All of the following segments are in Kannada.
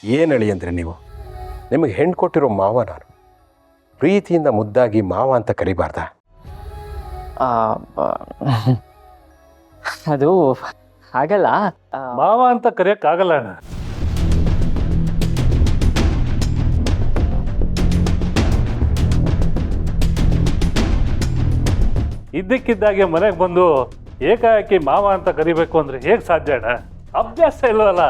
ಏನು ಹೇಳಿ ಅಂದರೆ ನೀವು ನಿಮಗೆ ಹೆಣ್ಣು ಕೊಟ್ಟಿರೋ ಮಾವ ನಾನು ಪ್ರೀತಿಯಿಂದ ಮುದ್ದಾಗಿ ಮಾವ ಅಂತ ಕರಿಬಾರ್ದ? ಅದು ಹಾಗಲ್ಲ. ಮಾವ ಅಂತ ಕರೆಯೋಕ್ಕಾಗಲ್ಲ ಅಣ್ಣ. ಇದ್ದಕ್ಕಿದ್ದಾಗೆ ಮನೆಗೆ ಬಂದು ಏಕಾಏಕಿ ಮಾವ ಅಂತ ಕರಿಬೇಕು ಅಂದ್ರೆ ಹೇಗೆ ಸಾಧ್ಯ ಅಣ್ಣ? ಅಭ್ಯಾಸ ಇಲ್ವಲ್ಲ.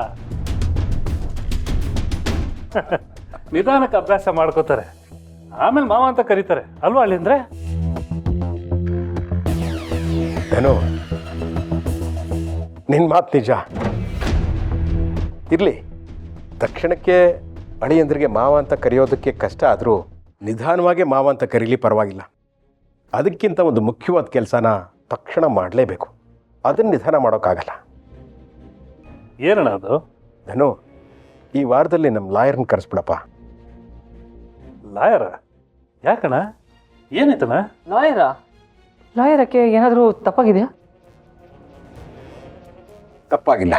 ನಿಧಾನಕ್ಕೆ ಅಭ್ಯಾಸ ಮಾಡ್ಕೋತಾರೆ, ಆಮೇಲೆ ಮಾವ ಅಂತ ಕರೀತಾರೆ ಅಲ್ವಾ ಅಳಿಂದ್ರೆ? ಏನು ನಿನ್ನ ಮಾತು ನಿಜ ಇರಲಿ. ತಕ್ಷಣಕ್ಕೆ ಅಳಿಯಂದ್ರಿಗೆ ಮಾವ ಅಂತ ಕರೆಯೋದಕ್ಕೆ ಕಷ್ಟ ಆದರೂ ನಿಧಾನವಾಗೇ ಮಾವ ಅಂತ ಕರೀಲಿ, ಪರವಾಗಿಲ್ಲ. ಅದಕ್ಕಿಂತ ಒಂದು ಮುಖ್ಯವಾದ ಕೆಲಸನ ತಕ್ಷಣ ಮಾಡಲೇಬೇಕು. ಅದನ್ನು ನಿಧಾನ ಮಾಡೋಕ್ಕಾಗಲ್ಲ. ಏನಣ್ಣ ಅದು? ನಾನು ಈ ವಾರದಲ್ಲಿ ನಮ್ಮ ಲಾಯರ್ನ ಕರೆಸ್ಬಿಡಪ್ಪ. ಲಾಯರ? ಯಾಕಣ್ಣ, ಏನಾಯ್ತಣ್ಣ? ಲಾಯರಕ್ಕೆ ಏನಾದರೂ ತಪ್ಪಾಗಿದೆಯಾ? ತಪ್ಪಾಗಿಲ್ಲ,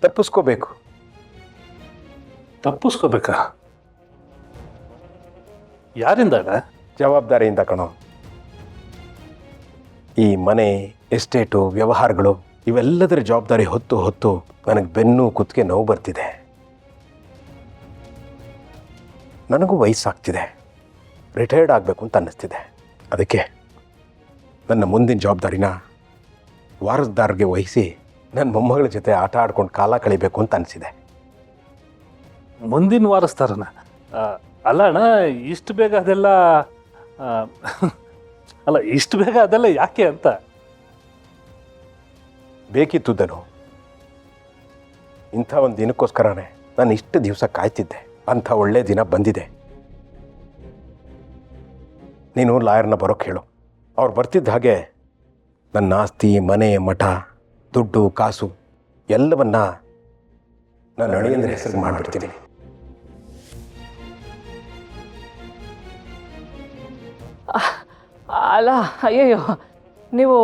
ತಪ್ಪಿಸ್ಕೋಬೇಕು. ತಪ್ಪಿಸ್ಕೋಬೇಕಾ? ಯಾರಿಂದ ಅಣ್ಣ? ಜವಾಬ್ದಾರಿಯಿಂದ ಕಣೋ. ಈ ಮನೆ, ಎಸ್ಟೇಟು, ವ್ಯವಹಾರಗಳು ಇವೆಲ್ಲದರ ಜವಾಬ್ದಾರಿ ಹೊತ್ತು ಹೊತ್ತು ನನಗೆ ಬೆನ್ನು ಕುತ್ತಿಗೆ ನೋವು ಬರ್ತಿದೆ. ನನಗೂ ವಯಸ್ಸಾಗ್ತಿದೆ, ರಿಟೈರ್ಡ್ ಆಗಬೇಕು ಅಂತ ಅನ್ನಿಸ್ತಿದೆ. ಅದಕ್ಕೆ ನನ್ನ ಮುಂದಿನ ಜವಾಬ್ದಾರಿನ ವಾರಸ್ದಾರ್ಗೆ ವಹಿಸಿ ನನ್ನ ಮೊಮ್ಮಗಳ ಜೊತೆ ಆಟ ಆಡ್ಕೊಂಡು ಕಾಲ ಕಳಿಬೇಕು ಅಂತ ಅನಿಸಿದೆ. ಮುಂದಿನ ವಾರಸ್ತಾರನ? ಅಲ್ಲ ಅಣ್ಣ, ಇಷ್ಟು ಬೇಗ ಅದೆಲ್ಲ ಅಲ್ಲ, ಇಷ್ಟು ಬೇಗ ಅದೆಲ್ಲ ಯಾಕೆ ಅಂತ. ಬೇಕಿತ್ತು ಧನು. ಇಂಥ ಒಂದು ದಿನಕ್ಕೋಸ್ಕರನೇ ನಾನು ಇಷ್ಟು ದಿವಸ ಕಾಯ್ತಿದ್ದೆ. ಅಂಥ ಒಳ್ಳೆಯ ದಿನ ಬಂದಿದೆ. ನೀನು ಲಾಯರ್ನ ಬರೋಕ್ಕೆ ಹೇಳು. ಅವ್ರು ಬರ್ತಿದ್ದ ಹಾಗೆ ನನ್ನ ಆಸ್ತಿ, ಮನೆ, ಮಠ, ದುಡ್ಡು, ಕಾಸು ಎಲ್ಲವನ್ನ ನಾನು ಅಳಿಯಂದ್ರ ಹೆಸರಿಗೆ ಮಾಡಿಬಿಡ್ತೀನಿ. ಅಲ್ಲ, ಅಯ್ಯಯ್ಯೋ, ನೀವು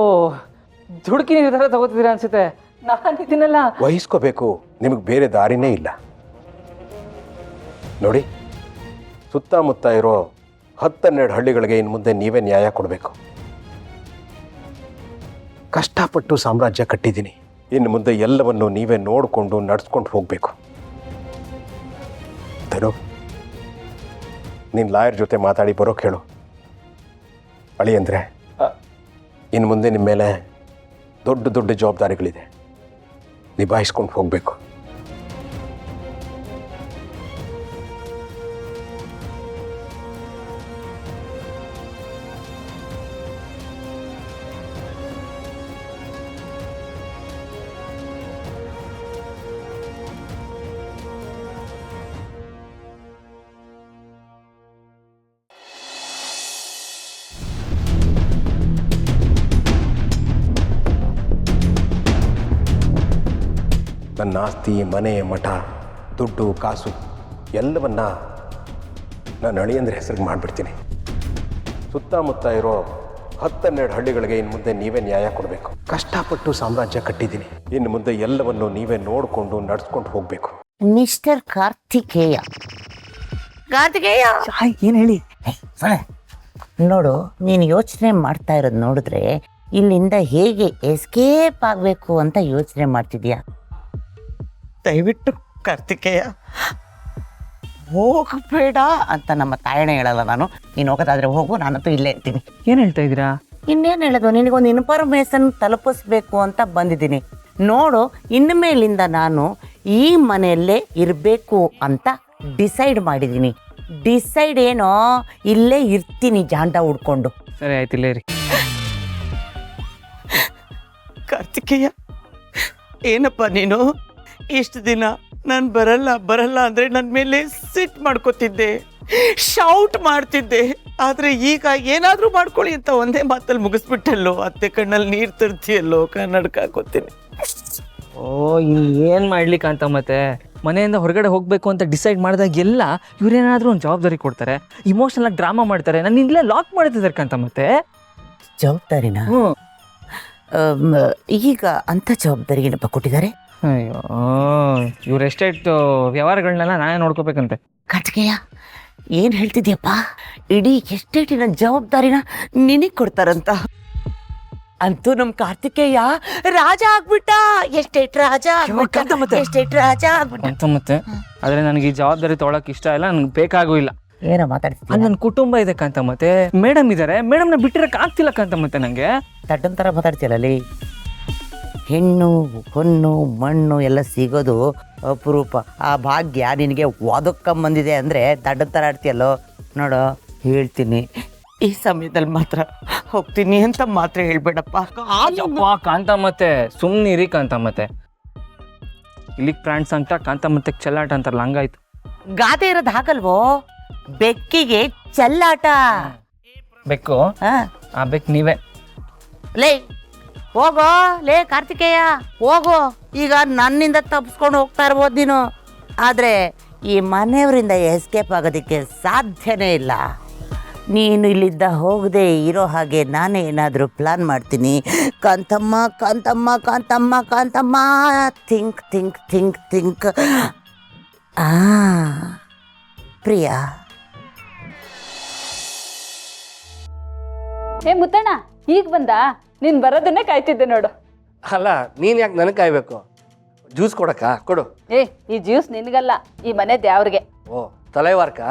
ದುಡುಕಿ ನಿರ್ಧಾರ ತಗೋತಿದ್ದೀರಾ ಅನ್ಸುತ್ತೆ. ನಾನು ಇದನ್ನೆಲ್ಲ ವಹಿಸ್ಕೋಬೇಕು, ನಿಮಗೆ ಬೇರೆ ದಾರಿನೇ ಇಲ್ಲ. ನೋಡಿ, ಸುತ್ತಮುತ್ತ ಇರೋ 10-12 ಹಳ್ಳಿಗಳಿಗೆ ಇನ್ನು ಮುಂದೆ ನೀವೇ ನ್ಯಾಯ ಕೊಡಬೇಕು. ಕಷ್ಟಪಟ್ಟು ಸಾಮ್ರಾಜ್ಯ ಕಟ್ಟಿದ್ದೀನಿ. ಇನ್ನು ಮುಂದೆ ಎಲ್ಲವನ್ನು ನೀವೇ ನೋಡಿಕೊಂಡು ನಡೆಸ್ಕೊಂಡು ಹೋಗಬೇಕು. ಧನು, ನೀನು ಲಾಯರ್ ಜೊತೆ ಮಾತಾಡಿ ಬರೋಕೆ ಹೇಳು. ಅಳಿಯಂದ್ರೆ ಇನ್ನು ಮುಂದೆ ನಿಮ್ಮ ಮೇಲೆ ದೊಡ್ಡ ದೊಡ್ಡ ಜವಾಬ್ದಾರಿಗಳಿದೆ, ನಿಭಾಯಿಸ್ಕೊಂಡು ಹೋಗಬೇಕು. ನನ್ನ ಆಸ್ತಿ, ಮನೆ, ಮಠ, ದುಡ್ಡು, ಕಾಸು ಎಲ್ಲವನ್ನ ನಾನು ಅಳಿಯಂದ್ರ ಹೆಸರಿಗೆ ಮಾಡಿಬಿಡ್ತೀನಿ. ಸುತ್ತಮುತ್ತ ಇರೋ 10-12 ಹಳ್ಳಿಗಳಿಗೆ ಇನ್ನು ಮುಂದೆ ನೀವೇ ನ್ಯಾಯ ಕೊಡಬೇಕು. ಕಷ್ಟಪಟ್ಟು ಸಾಮ್ರಾಜ್ಯ ಕಟ್ಟಿದ್ದೀನಿ. ಇನ್ನು ಮುಂದೆ ಎಲ್ಲವನ್ನು ನೀವೇ ನೋಡಿಕೊಂಡು ನಡೆಸ್ಕೊಂಡು ಹೋಗಬೇಕು. ಮಿಸ್ಟರ್ ಕಾರ್ತಿಕೇಯ, ಏನು ಹೇಳಿ? ನೋಡು, ನೀನು ಯೋಚನೆ ಮಾಡ್ತಾ ಇರೋದು ನೋಡಿದ್ರೆ ಇಲ್ಲಿಂದ ಹೇಗೆ ಎಸ್ಕೇಪ್ ಆಗಬೇಕು ಅಂತ ಯೋಚನೆ ಮಾಡ್ತಿದ್ಯಾ. ದಯವಿಟ್ಟು ಕಾರ್ತಿಕೇಯ ಹೋಗಬೇಡ ಅಂತ ನಮ್ಮ ತಾಯಣ್ಣ ಹೇಳಲ್ಲ. ನೀನು ಹೋಗೋದಾದ್ರೆ ಹೋಗು, ನಾನಂತೂ ಇಲ್ಲೇ ಇರ್ತೀನಿ. ಏನು ಹೇಳ್ತಾ ಇದ್ದೀರಾ? ಇನ್ನೇನು ಹೇಳೋದು, ನಿನಗೊಂದು ಇನ್ಫಾರ್ಮೇಶನ್ ತಲುಪಿಸ್ಬೇಕು ಅಂತ ಬಂದಿದ್ದೀನಿ. ನೋಡು, ಇನ್ನು ಮೇಲಿಂದ ನಾನು ಈ ಮನೆಯಲ್ಲೇ ಇರಬೇಕು ಅಂತ ಡಿಸೈಡ್ ಮಾಡಿದ್ದೀನಿ. ಡಿಸೈಡ್ ಏನೋ, ಇಲ್ಲೇ ಇರ್ತೀನಿ ಜಾಂಡ ಹುಡ್ಕೊಂಡು. ಸರಿ ಆಯ್ತು, ಇಲ್ಲೇ ರೀ. ಕಾರ್ತಿಕೇಯ, ಏನಪ್ಪ ನೀನು ಇಷ್ಟು ದಿನ ನಾನು ಬರಲ್ಲ ಅಂದರೆ ನನ್ನ ಮೇಲೆ ಸಿಟ್ ಮಾಡ್ಕೋತಿದ್ದೆ, ಶೌಟ್ ಮಾಡ್ತಿದ್ದೆ. ಆದರೆ ಈಗ ಏನಾದರೂ ಮಾಡ್ಕೊಳ್ಳಿ ಅಂತ ಒಂದೇ ಮಾತಲ್ಲಿ ಮುಗಿಸ್ಬಿಟ್ಟಲ್ಲೋ. ಅತ್ತೆ ಕಣ್ಣಲ್ಲಿ ನೀರು ತರ್ತೀಯಲ್ಲೋ, ಕನ್ನಡಕ ಹಾಕೋತೀನಿ. ಓ, ಇನ್ನೇನು ಮಾಡ್ಲಿಕ್ಕೆ ಅಂತ ಮತ್ತೆ ಮನೆಯಿಂದ ಹೊರಗಡೆ ಹೋಗಬೇಕು ಅಂತ ಡಿಸೈಡ್ ಮಾಡಿದಾಗ ಎಲ್ಲ ಇವರೇನಾದರೂ ಒಂದು ಜವಾಬ್ದಾರಿ ಕೊಡ್ತಾರೆ, ಇಮೋಷನಲ್ ಆಗಿ ಡ್ರಾಮಾ ಮಾಡ್ತಾರೆ, ನಾನು ಇಲ್ಲೇ ಲಾಕ್ ಮಾಡ್ತಿದ್ದಾರೆ ಕಂತ ಮತ್ತೆ. ಜವಾಬ್ದಾರಿನ ಈಗ ಅಂಥ ಜವಾಬ್ದಾರಿ ಏನಪ್ಪ ಕೊಟ್ಟಿದ್ದಾರೆ? ಅಯ್ಯೋ, ಇವ್ರ ಎಸ್ಟೇಟ್ ವ್ಯವಹಾರಗಳನ್ನೆಲ್ಲ ನಾನೇ ನೋಡ್ಕೋಬೇಕಂತೆ. ಕಾರ್ತಿಕೇಯ ಏನ್ ಹೇಳ್ತಿದ್ಯಪ್ಪ? ಇಡೀ ಎಸ್ಟೇಟಿನ ಜವಾಬ್ದಾರಿನ ನಿನಗ್ ಕೊಡ್ತಾರಂತ. ಅಂತೂ ನಮ್ ಕಾರ್ತಿಕೇಯ ರಾಜ ಆಗ್ಬಿಟ್ಟ. ಎಸ್ಟೇಟ್ ರಾಜ ಆಗ್ಬಿಟ್ಟ. ಎಸ್ಟೇಟ್ ರಾಜ ಆಗ್ಬಿಟ್ಟ ಅಂತ ಮತ್ತೆ. ಆದ್ರೆ ನನಗೆ ಈ ಜವಾಬ್ದಾರಿ ತೊಗೊಳಕ್ ಇಷ್ಟ ಇಲ್ಲ, ನನಗೆ ಬೇಕಾಗೂ ಇಲ್ಲ. ಏನೋ ಮಾತಾಡ್ತೀನಿ. ಅಲ್ಲಿ ನನ್ನ ಕುಟುಂಬ ಇದೆ ಕಾಂತ ಮತ್ತೆ, ಮೇಡಮ್ ಇದ್ದಾರೆ, ಮೇಡಮ್ನ ಬಿಟ್ಟಿರಕ್ ಆಗ್ತಿಲ್ಲ ಕಾಂತ ಮತ್ತೆ ನಂಗೆ. ತಡ್ಡನ್ ಥರ ಮಾತಾಡ್ತೀರಲ್ಲಿ. ಹೆಣ್ಣು ಹೊನ್ನು ಮಣ್ಣು ಎಲ್ಲ ಸಿಗೋದು ಅಪರೂಪ. ಆ ಭಾಗ್ಯ ನಿನಗೆ ಒದಕ್ಕಂಬಂದಿದೆ ಅಂದರೆ ದಡ್ಡನ್ ಥರ ಆಡ್ತೀಯಲ್ಲೋ. ನೋಡು ಹೇಳ್ತೀನಿ, ಈ ಸಮಯದಲ್ಲಿ ಮಾತ್ರ ಹೋಗ್ತೀನಿ ಅಂತ ಮಾತ್ರ ಹೇಳ್ಬೇಡಪ್ಪ. ಕಾಂತ ಮತ್ತೆ ಸುಮ್ನಿರಿ ಕಾಂತ ಮತ್ತೆ. ಇಲ್ಲಿಗೆ ಪ್ರಾಣ್ ಸಂಕಟ, ಕಾಂತ ಮತ್ತೆ ಚೆಲ್ಲಾಟ ಅಂತಾರಲ್ಲ, ಹಂಗಾಯ್ತು. ಗಾದೆ ಇರೋದು ಹಾಗಲ್ವೋ, ಬೆಕ್ಕಿಗೆ ಚೆಲ್ಲಾಟ. ಬೆಕ್ಕು ಆ ಬೆಕ್ಕು ನೀವೇ. ಲೇ ಹೋಗೋ, ಲೇ ಕಾರ್ತಿಕೇಯ ಹೋಗೋ. ಈಗ ನನ್ನಿಂದ ತಪ್ಪಿಸ್ಕೊಂಡು ಹೋಗ್ತಾ ಇರ್ಬೋದು ನೀನು, ಆದರೆ ಈ ಮನೆಯವರಿಂದ ಎಸ್ಕೇಪ್ ಆಗೋದಕ್ಕೆ ಸಾಧ್ಯನೇ ಇಲ್ಲ. ನೀನು ಇಲ್ಲಿದ್ದ ಹೋಗದೆ ಇರೋ ಹಾಗೆ ನಾನೇ ಏನಾದರೂ ಪ್ಲಾನ್ ಮಾಡ್ತೀನಿ. Kantamma Kantamma Kantamma Kantamma, think think think think. Priya. Hey Muttanna, ಈಗ ಬಂದ? ನೀನು ಬರೋದನ್ನೇ ಕಾಯ್ತಿದ್ದೆ ನೋಡು. ಅಲ್ಲ, ನೀನು ಯಾಕೆ ನನಗೆ ಕಾಯ್ಬೇಕು? ಜ್ಯೂಸ್ ಕೊಡಕ್ಕ ಕೊಡು. ಈ ಜ್ಯೂಸ್ ನಿನಗಲ್ಲ, ಈ ಮನೆ ದ್ಯಾವ್ರಿಗೆ. ಓ, ತಲೆವಾರ್ಕ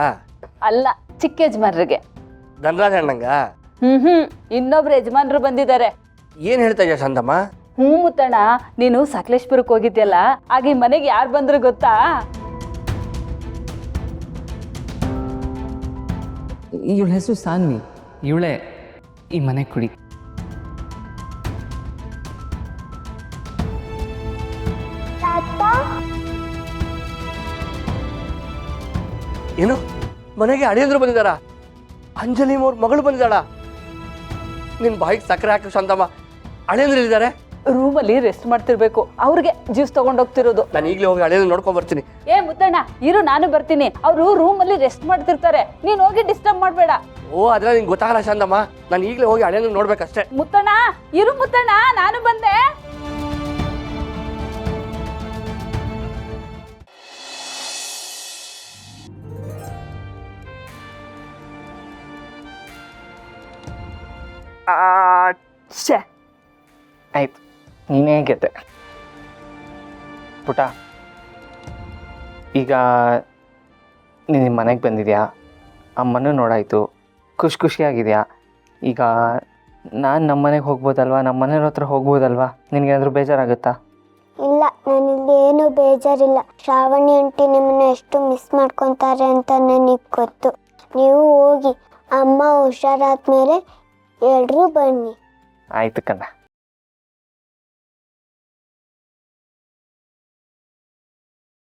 ಅಲ್ಲ, ಚಿಕ್ಕ ಯಜಮಾನ್ರಿಗೆ. ಧನರಾಜ ಅಣ್ಣಂಗ? ಇನ್ನೊಬ್ರು ಯಜಮಾನ್ರು ಬಂದಿದ್ದಾರೆ. ಏನು ಹೇಳ್ತಾ ಇದೆಯಾ ಶಾಂತಮ್ಮ? ಮುತ್ತಣ್ಣ, ನೀನು ಸಕಲೇಶ್ಪುರಕ್ಕೆ ಹೋಗಿದ್ಯಲ್ಲ, ಆಗ ಈ ಮನೆಗೆ ಯಾರು ಬಂದ್ರು ಗೊತ್ತಾ? ಇವಳ ಹೆಸರು ಸಾನ್ವಿ. ಇವಳೇ ಈ ಮನೆ ಕುಡಿ. ಏನು, ಮನೆಗೆ ಅಳಿಯಂದ್ರು ಬಂದಿದ್ದಾರ? ಅಂಜಲಿ ಅವ್ರ ಮಗಳು ಬಂದಿದ್ದಾಳ? ನಿನ್ನ ಬಾಯಿಗೆ ಸಕ್ಕರೆ ಹಾಕಿ ಶಾಂತಮ್ಮ. ಅಳಿಯಂದ್ರು ಇಲ್ಲಿದ್ದಾರೆ? ರೂಮಲ್ಲಿ ರೆಸ್ಟ್ ಮಾಡ್ತಿರ್ಬೇಕು, ಅವ್ರಿಗೆ ಜ್ಯೂಸ್ ತಗೊಂಡೋಗ್ತಿರೋದು. ನಾನು ಈಗಲೇ ಹೋಗಿ ಅಳಿಯಂದ್ರು ನೋಡ್ಕೊಂಡ್ ಬರ್ತೀನಿ. ಮುತ್ತಣ್ಣ ಇರು, ನಾನು ಬರ್ತೀನಿ. ಅವರು ರೂಮಲ್ಲಿ ರೆಸ್ಟ್ ಮಾಡ್ತಿರ್ತಾರೆ, ನೀನು ಹೋಗಿ ಡಿಸ್ಟರ್ಬ್ ಮಾಡಬೇಡ. ಓ, ಅದ್ರ ನಿಂಗೆ ಗೊತ್ತಾಗಲ್ಲ ಶಾಂತಮ್ಮ. ನಾನು ಈಗಲೇ ಹೋಗಿ ಅಳಿಯಂದ್ರು ನೋಡ್ಬೇಕಷ್ಟೇ. ಮುತ್ತಣ್ಣ ಇರು, ಮುತ್ತಣ್ಣ ನಾನು ಬಂದೆ. ಆಯ್ತು, ನೀನೇ ಗೆದ್ದೆ ಪುಟ. ಈಗ ನೀನು ಮನೆಗೆ ಬಂದಿದ್ಯಾ, ಅಮ್ಮನೂ ನೋಡಾಯ್ತು, ಖುಷಿಯಾಗಿದೆಯಾ? ಈಗ ನಾನು ನಮ್ಮ ಮನೆಗೆ ಹೋಗ್ಬೋದಲ್ವಾ, ನಮ್ಮ ಮನೆಯವ್ರ ಹತ್ರ ಹೋಗ್ಬೋದಲ್ವಾ? ನಿನಗೇನಾದರೂ ಬೇಜಾರಾಗುತ್ತಾ? ಇಲ್ಲ, ನನಗೆ ಏನು ಬೇಜಾರಿಲ್ಲ. ಶ್ರಾವಣಿ ಆಂಟಿ ನಿಮ್ಮನ್ನ ಎಷ್ಟು ಮಿಸ್ ಮಾಡ್ಕೊತಾರೆ ಅಂತ ನನಗೆ ಗೊತ್ತು. ನೀವು ಹೋಗಿ, ಅಮ್ಮ ಹುಷಾರಾದ್ಮೇಲೆ ಎಲ್ಲರೂ ಬನ್ನಿ. ಆಯ್ತು ಕಣ್ಣ.